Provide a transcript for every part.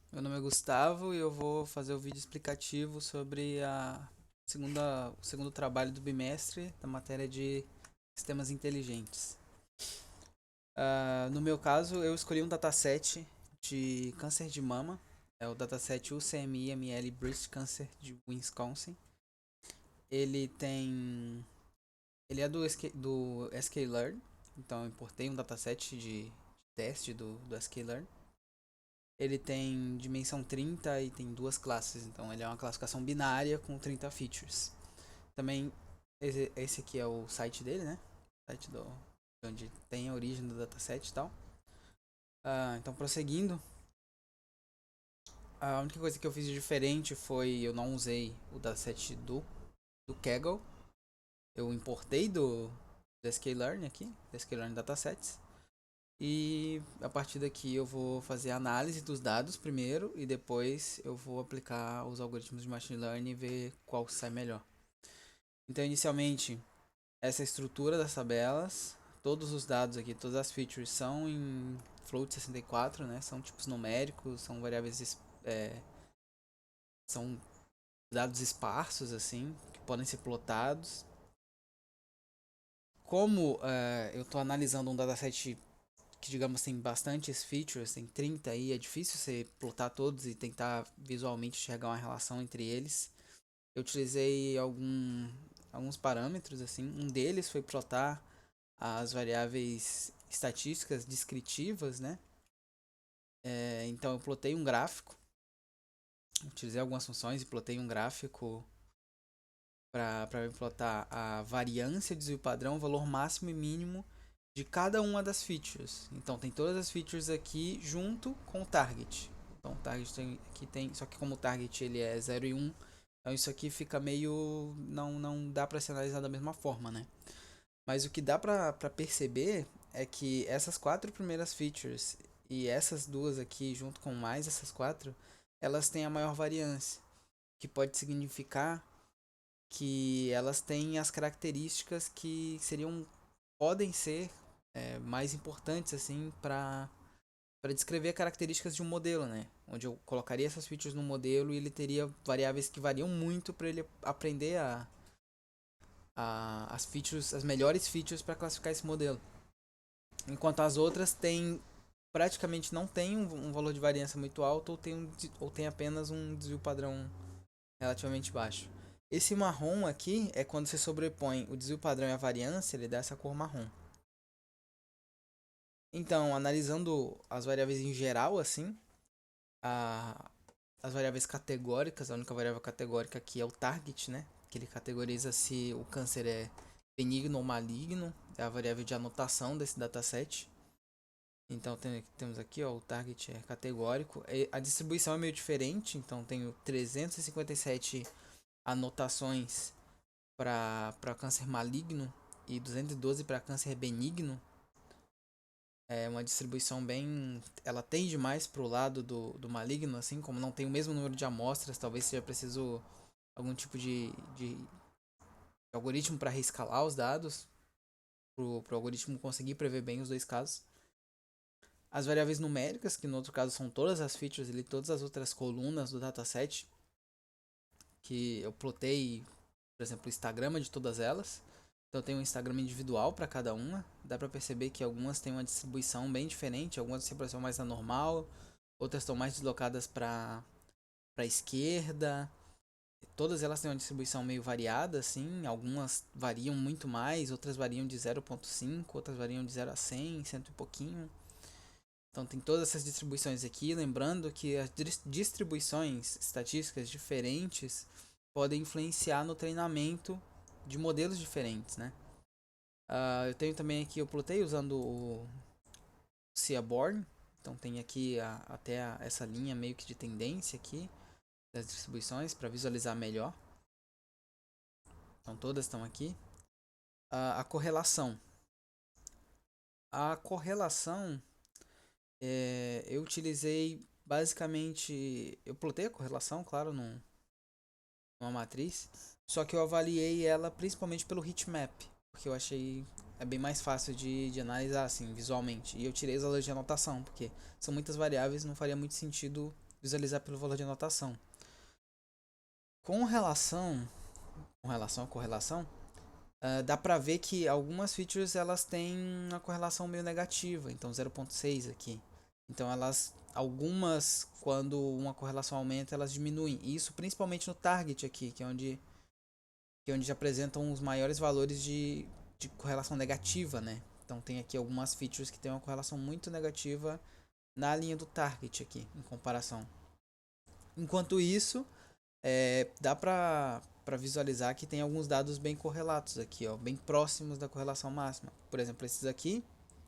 Meu nome é Gustavo e eu vou fazer o vídeo explicativo sobre o segundo trabalho do bimestre da matéria de sistemas inteligentes. No meu caso, eu escolhi um dataset de câncer de mama, é o dataset UCMI-ML Breast Cancer de Wisconsin. Ele tem, ele é do sklearn, então eu importei um dataset de teste do sklearn. Ele tem dimensão 30 e tem duas classes, então ele é uma classificação binária com 30 features. Também esse aqui é o site dele, né? O site onde tem a origem do dataset e tal. Então prosseguindo, a única coisa que eu fiz de diferente foi eu não usei o dataset do Kaggle. Eu importei do sklearn aqui, do sklearn datasets. E a partir daqui eu vou fazer a análise dos dados primeiro e depois eu vou aplicar os algoritmos de machine learning e ver qual sai melhor. Então, inicialmente, essa é a estrutura das tabelas, todos os dados aqui, todas as features são em float 64, né? São tipos numéricos, são variáveis, são dados esparsos assim, que podem ser plotados. Como eu estou analisando um dataset que, digamos, tem bastantes features, tem 30 aí, é difícil você plotar todos e tentar visualmente enxergar uma relação entre eles. Eu utilizei alguns parâmetros, assim, um deles foi plotar as variáveis estatísticas descritivas, né? Então eu plotei um gráfico, utilizei algumas funções e plotei um gráfico para plotar a variância, desvio padrão, o valor máximo e mínimo de cada uma das features. Então tem todas as features aqui junto com o target. Então o target aqui tem, só que como o target ele é 0 e 1, então isso aqui fica meio não dá para ser analisado da mesma forma, né? Mas o que dá para perceber é que essas quatro primeiras features e essas duas aqui junto com mais essas quatro, elas têm a maior variância, que pode significar que elas têm as características que podem ser mais importantes assim para descrever características de um modelo, né? Onde eu colocaria essas features no modelo e ele teria variáveis que variam muito para ele aprender as features, as melhores features para classificar esse modelo. Enquanto as outras têm praticamente não tem um valor de variância muito alto ou tem apenas um desvio padrão relativamente baixo. Esse marrom aqui é quando você sobrepõe o desvio padrão e a variância, ele dá essa cor marrom. Então, analisando as variáveis em geral, assim, a, as variáveis categóricas, a única variável categórica aqui é o target, né? Que ele categoriza se o câncer é benigno ou maligno, é a variável de anotação desse dataset. Então temos aqui ó, o target é categórico. A distribuição é meio diferente, então tenho 357 anotações para câncer maligno e 212 para câncer benigno. É uma distribuição bem. Ela tende mais para o lado do maligno, assim, como não tem o mesmo número de amostras, talvez seja preciso algum tipo de algoritmo para reescalar os dados, para o algoritmo conseguir prever bem os dois casos. As variáveis numéricas, que no outro caso são todas as features e todas as outras colunas do dataset, que eu plotei, por exemplo, o histograma de todas elas. Então tem um Instagram individual para cada uma. Dá para perceber que algumas têm uma distribuição bem diferente, algumas têm distribuição mais anormal, outras estão mais deslocadas para a esquerda. Todas elas têm uma distribuição meio variada, assim. Algumas variam muito mais, outras variam de 0,5, outras variam de 0 a 100, cento e pouquinho. Então tem todas essas distribuições aqui, lembrando que as distribuições estatísticas diferentes podem influenciar no treinamento de modelos diferentes, né? Eu tenho também aqui, eu plotei usando o Seaborn, então tem aqui essa linha meio que de tendência aqui das distribuições para visualizar melhor. Então todas estão aqui. A correlação. A correlação eu utilizei basicamente. Eu plotei a correlação, claro, numa matriz. Só que eu avaliei ela principalmente pelo heatmap. Porque eu achei bem mais fácil de analisar assim, visualmente. E eu tirei os valores de anotação, porque são muitas variáveis, não faria muito sentido visualizar pelo valor de anotação. Com relação, à correlação, dá pra ver que algumas features elas têm uma correlação meio negativa, então 0.6 aqui. Então algumas, quando uma correlação aumenta, elas diminuem. Isso principalmente no target aqui, que é onde apresentam os maiores valores de correlação negativa, né? Então tem aqui algumas features que tem uma correlação muito negativa na linha do target aqui, em comparação. Enquanto isso, dá para visualizar que tem alguns dados bem correlatos aqui, ó, bem próximos da correlação máxima. Por exemplo, esses aqui,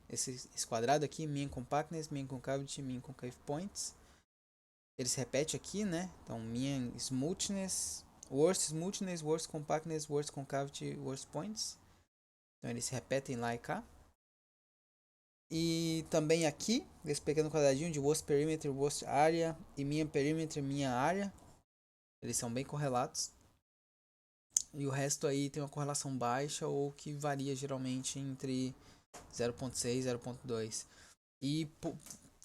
esse quadrado aqui, mean compactness, mean concavity, mean concave points. Ele se repete aqui, né? Então, mean smoothness, worst compactness, worst concavity, worst points. Então, eles se repetem lá e cá. E também aqui, esse pequeno quadradinho de worst perimeter, worst area e mean perimeter, mean area. Eles são bem correlatos. E o resto aí tem uma correlação baixa ou que varia geralmente entre 0.6 e 0.2. E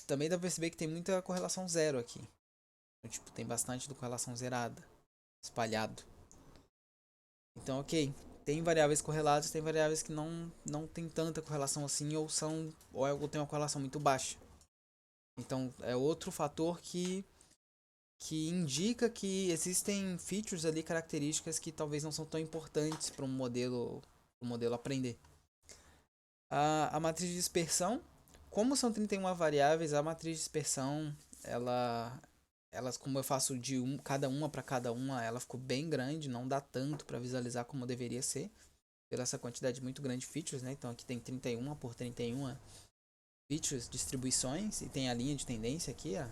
também dá pra perceber que tem muita correlação zero aqui. Então, tipo, tem bastante do correlação zerada, espalhado. Então, ok. Tem variáveis correlatas, tem variáveis que não tem tanta correlação assim ou tem uma correlação muito baixa. Então, é outro fator que indica que existem features ali, características que talvez não são tão importantes para um modelo aprender. A matriz de dispersão, como são 31 variáveis, a matriz de dispersão, elas como eu faço de cada uma para cada uma, ela ficou bem grande, não dá tanto para visualizar como deveria ser, pela essa quantidade muito grande de features, né? Então aqui tem 31 por 31 features, distribuições, e tem a linha de tendência aqui, a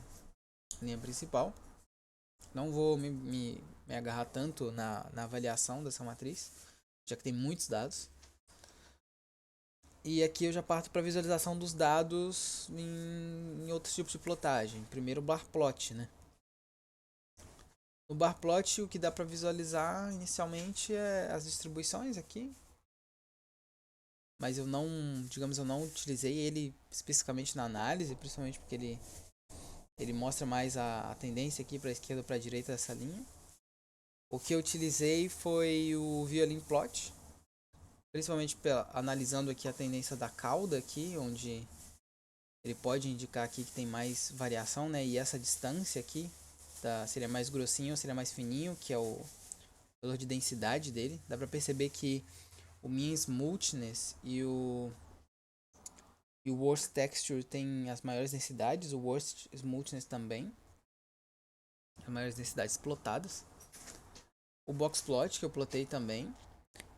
linha principal. Não vou me agarrar tanto na avaliação dessa matriz, já que tem muitos dados. E aqui eu já parto para visualização dos dados em outros tipos de plotagem. Primeiro o bar plot, né? No bar plot o que dá para visualizar inicialmente é as distribuições aqui. Mas eu não utilizei ele especificamente na análise, principalmente porque ele mostra mais a tendência aqui para a esquerda ou para a direita dessa linha. O que eu utilizei foi o Violin Plot, principalmente analisando aqui a tendência da cauda aqui, onde ele pode indicar aqui que tem mais variação, né? E essa distância aqui seria mais grossinho ou seria mais fininho, que é o valor de densidade dele. Dá para perceber que o mean smoothness e o worst texture tem as maiores densidades, o worst smoothness também, as maiores densidades plotadas. O box plot que eu plotei também.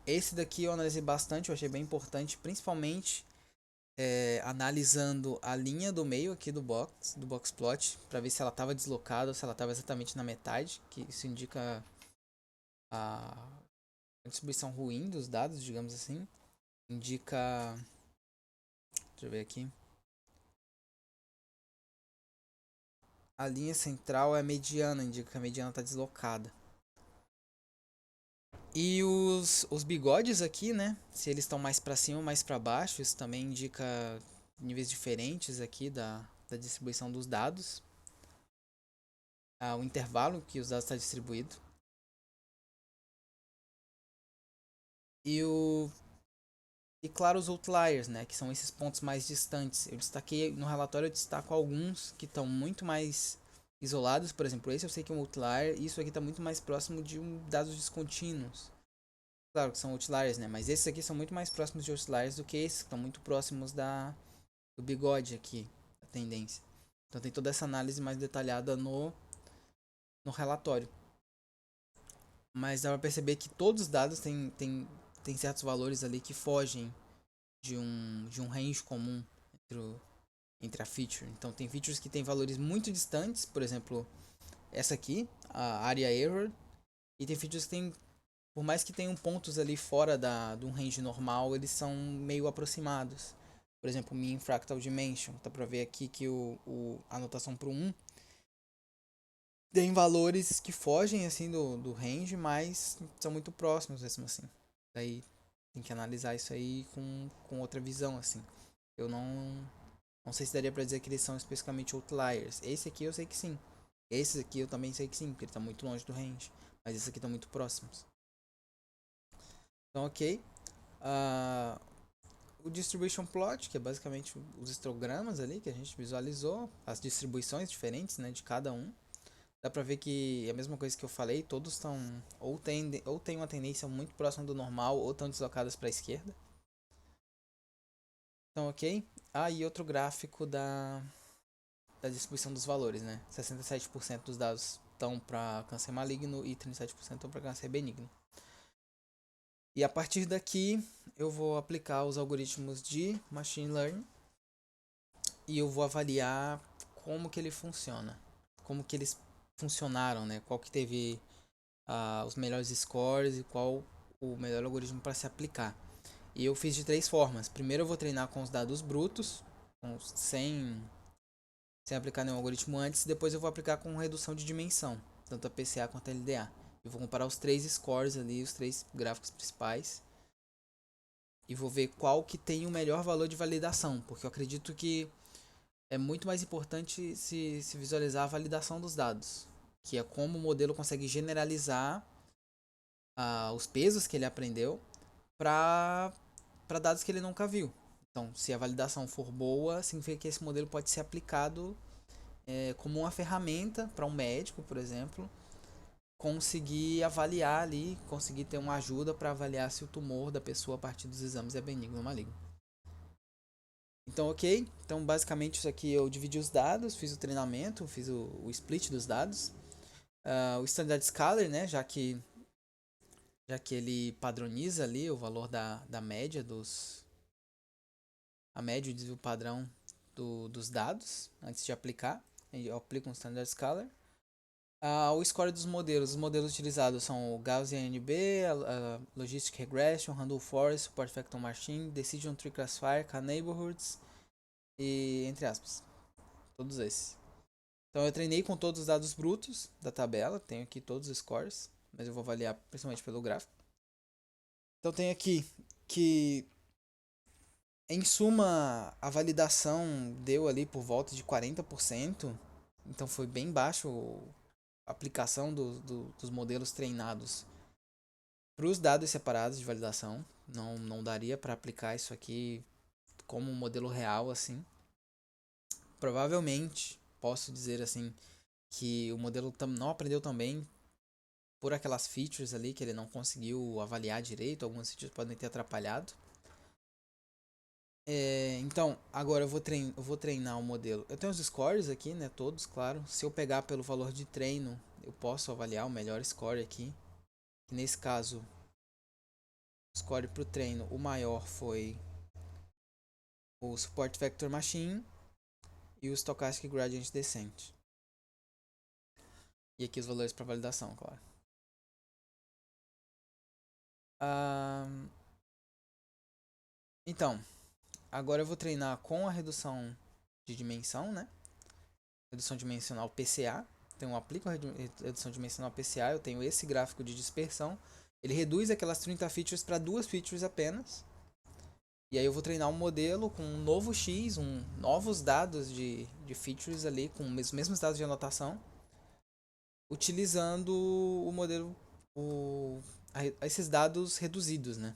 Esse daqui eu analisei bastante, eu achei bem importante, principalmente analisando a linha do meio aqui do box plot, para ver se ela estava deslocada ou se ela estava exatamente na metade, que isso indica a distribuição ruim dos dados, digamos assim. Indica, deixa eu ver aqui, a linha central é mediana, indica que a mediana está deslocada. E os bigodes aqui, né? Se eles estão mais para cima ou mais para baixo, isso também indica níveis diferentes aqui da distribuição dos dados. O intervalo que os dados estão distribuídos. E claro, os outliers, né? Que são esses pontos mais distantes. Eu destaquei no relatório, eu destaco alguns que estão muito mais isolados. Por exemplo, esse eu sei que é um outlier. E isso aqui está muito mais próximo de dados descontínuos. Claro que são outliers, né? Mas esses aqui são muito mais próximos de outliers do que esses, que estão muito próximos do bigode aqui, a tendência. Então tem toda essa análise mais detalhada no relatório. Mas dá pra perceber que todos os dados têm certos valores ali que fogem de um range comum entre a feature. Então tem features que têm valores muito distantes, por exemplo, essa aqui, a area error, e tem features que tem, por mais que tenham pontos ali fora de um range normal, eles são meio aproximados. Por exemplo, mean fractal dimension, dá pra ver aqui que a anotação pro 1 tem valores que fogem assim do range, mas são muito próximos mesmo assim. Daí tem que analisar isso aí com outra visão assim. Eu não sei se daria pra dizer que eles são especificamente outliers. Esse aqui eu sei que sim. Esses aqui eu também sei que sim, porque ele tá muito longe do range. Mas esses aqui estão muito próximos. Então, ok. Ah, o distribution plot, que é basicamente os histogramas ali que a gente visualizou, as distribuições diferentes, né, de cada um. Dá pra ver que é a mesma coisa que eu falei, todos estão ou tem uma tendência muito próxima do normal ou estão deslocadas para a esquerda. Então, ok. Ah, e outro gráfico da distribuição dos valores, né? 67% dos dados estão para câncer maligno e 37% estão para câncer benigno. E a partir daqui eu vou aplicar os algoritmos de machine learning e eu vou avaliar como que ele funciona, como que eles funcionaram, né? Qual que teve os melhores scores e qual o melhor algoritmo para se aplicar. E eu fiz de três formas. Primeiro eu vou treinar com os dados brutos, sem aplicar nenhum algoritmo antes. Depois eu vou aplicar com redução de dimensão, tanto a PCA quanto a LDA. Eu vou comparar os três scores ali, os três gráficos principais. E vou ver qual que tem o melhor valor de validação. Porque eu acredito que é muito mais importante se visualizar a validação dos dados. Que é como o modelo consegue generalizar os pesos que ele aprendeu para dados que ele nunca viu. Então, se a validação for boa, significa que esse modelo pode ser aplicado como uma ferramenta para um médico, por exemplo, conseguir avaliar ali, conseguir ter uma ajuda para avaliar se o tumor da pessoa a partir dos exames é benigno ou maligno. Então, ok. Então, basicamente, isso aqui eu dividi os dados, fiz o treinamento, fiz o split dos dados. O Standard Scaler, né, já que ele padroniza ali o valor da média a média e o desvio padrão dos dados antes de aplicar. Eu aplico um Standard Scalar. O score dos modelos. Os modelos utilizados são o Gaussian NB, a Logistic Regression, Randolph Forest, Support Factor Machine, Decision Tree Classifier, K-Neighborhoods e entre aspas. Todos esses. Então eu treinei com todos os dados brutos da tabela. Tenho aqui todos os scores, mas eu vou avaliar principalmente pelo gráfico. Então tenho aqui que em suma, a validação deu ali por volta de 40%, então foi bem baixo a aplicação dos modelos treinados para os dados separados de validação. Não daria para aplicar isso aqui como um modelo real assim. Provavelmente, posso dizer assim, que o modelo não aprendeu também por aquelas features ali que ele não conseguiu avaliar direito, algumas features podem ter atrapalhado. Então, agora eu vou treinar o modelo. Eu tenho os scores aqui, né? Todos, claro. Se eu pegar pelo valor de treino, eu posso avaliar o melhor score aqui. Que nesse caso, o score para o treino, o maior foi o Support Factor Machine e o Stochastic Gradient Descent. E aqui os valores para validação, claro. Então, agora eu vou treinar com a redução de dimensão, né? Redução dimensional PCA. Então eu aplico a redução dimensional PCA, eu tenho esse gráfico de dispersão. Ele reduz aquelas 30 features para 2 features apenas. E aí eu vou treinar um modelo com um novo X, novos dados de features ali, com os mesmos dados de anotação, utilizando o modelo, esses dados reduzidos, né?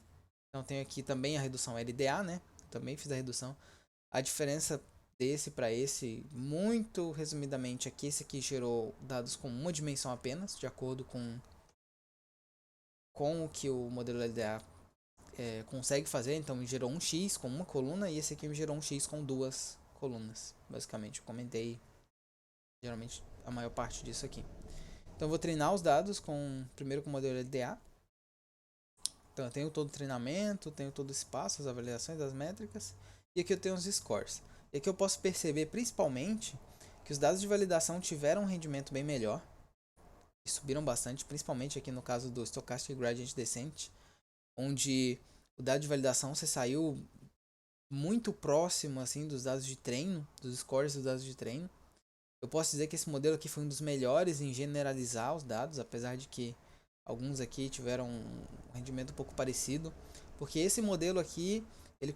Então tenho aqui também a redução LDA, né? Também fiz a redução. A diferença desse para esse, muito resumidamente, aqui esse aqui gerou dados com uma dimensão apenas, de acordo com o que o modelo LDA consegue fazer. Então gerou um X com uma coluna e esse aqui me gerou um X com duas colunas. Basicamente, eu comentei geralmente a maior parte disso aqui. Então eu vou treinar os dados primeiro com o modelo LDA. Então eu tenho todo o treinamento, tenho todo o espaço, as avaliações das métricas. E aqui eu tenho os scores. E aqui eu posso perceber principalmente que os dados de validação tiveram um rendimento bem melhor. E subiram bastante, principalmente aqui no caso do Stochastic Gradient Descent, onde o dado de validação você saiu muito próximo assim dos dados de treino, dos scores dos dados de treino. Eu posso dizer que esse modelo aqui foi um dos melhores em generalizar os dados, apesar de que alguns aqui tiveram um rendimento um pouco parecido, porque esse modelo aqui ele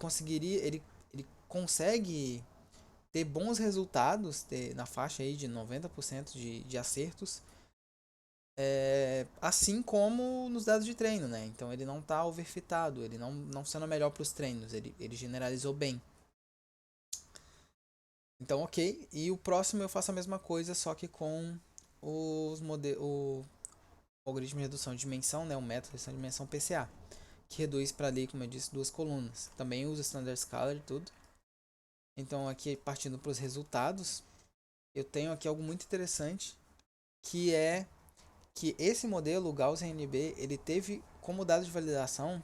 consegue ter bons resultados, ter na faixa aí de 90% de acertos, assim como nos dados de treino, né? Então ele não tá overfitado, ele não sendo melhor para os treinos, ele generalizou bem. Então, ok. E o próximo eu faço a mesma coisa, só que com o algoritmo de redução de dimensão, né? O método de redução de dimensão PCA, que reduz para ali, como eu disse, duas colunas. Também usa Standard Scalar e tudo. Então, aqui partindo para os resultados, eu tenho aqui algo muito interessante, que é que esse modelo, o Gauss NB, ele teve como dado de validação,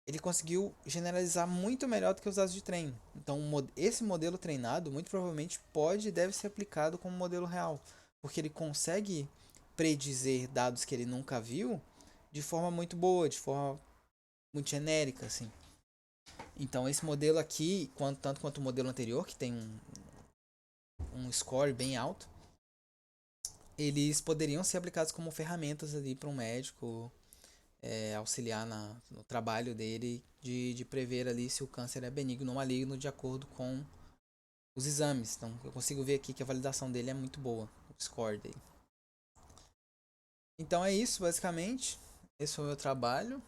ele conseguiu generalizar muito melhor do que os dados de treino. Então, esse modelo treinado, muito provavelmente, pode e deve ser aplicado como modelo real, porque ele consegue predizer dados que ele nunca viu de forma muito boa, de forma muito genérica, assim. Então, esse modelo aqui, tanto quanto o modelo anterior, que tem um score bem alto, eles poderiam ser aplicados como ferramentas ali para um médico auxiliar no trabalho dele de prever ali se o câncer é benigno ou maligno de acordo com os exames. Então eu consigo ver aqui que a validação dele é muito boa, o score dele. Então é isso basicamente. Esse foi o meu trabalho.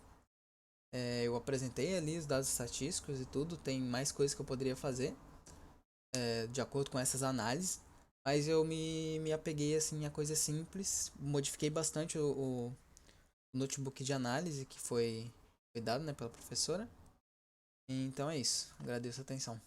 Eu apresentei ali os dados estatísticos e tudo. Tem mais coisas que eu poderia fazer de acordo com essas análises. Mas eu me apeguei assim a coisas simples. Modifiquei bastante o notebook de análise que foi dado, né, pela professora. Então é isso. Agradeço a atenção.